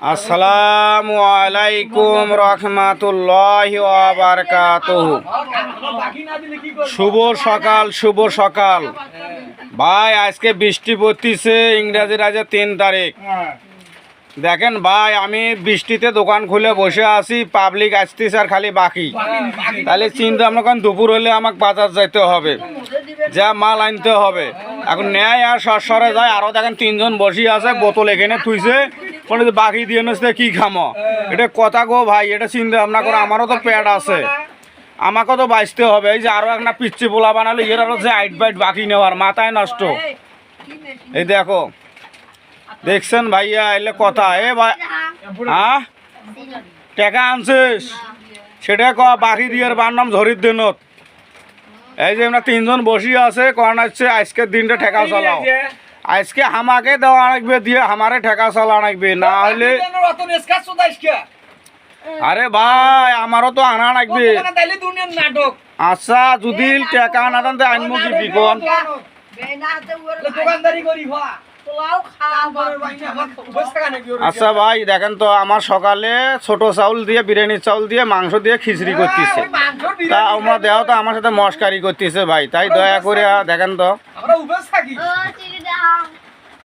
আসসালামু আলাইকুম রহমাতুল্লাহি ওয়া বারাকাতুহু। শুভ সকাল ভাই। আজকে বৃষ্টি পড়তিছে, ইংরেজির আজ 3 তারিখ। দেখেন ভাই, আমি বৃষ্টিতে দোকান খুলে বসে আছি, পাবলিক আসতেছে আর খালি বাকি। তাহলে চিন্তা ভাবনা করেন, দুপুর হলে আমাকে বাজার যাইতে হবে, যা মাল আনতে হবে। এখন নেয় আর সরে যায়। আরও দেখেন 3 জন বসে আছে, বোতল এখানে থুইছে, বাকি দিয়ে নিচ্ছে কি খামো। এটা কথা গো ভাই, এটা চিন্তা ভাবনা করে। আমারও তো পেট আছে, আমাকেও তো বাঁচতে হবে। এই যে আরও একটা পিচ্ছি পোলা বানালে এর আরও যে আইট বাইট বাকি নেওয়ার মাথায় নষ্ট। এই দেখো, দেখছেন ভাইয়া, এলে কথা। এ ভাই, হ্যাঁ টাকা আনছিস সেটা ক, বাকি দিয়ে বার নাম ঝরির দিনত। এই যে আমরা 3 জন বসি আছে, কারণ হচ্ছে আজকের দিনটা ঠেকা চালাও। আজকে আমাকে দেওয়া লাগবে, দিয়ে আমারে ঠেকা চালা লাগবে, না হলে। আরে ভাই, আমারও তো আনা লাগবে। আচ্ছা, যদি টাকা না দেন আনবো কি বিকন। আচ্ছা ভাই, দেখেন তো, আমার সকালে ছোট চাউল দিয়ে, বিরিয়ানির চাউল দিয়ে, মাংস দিয়ে খিচড়ি করতেছে। তা আমরা দেওয়া তো আমার সাথে মস্কারি করতেছে ভাই। তাই দয়া করে দেখেন তো।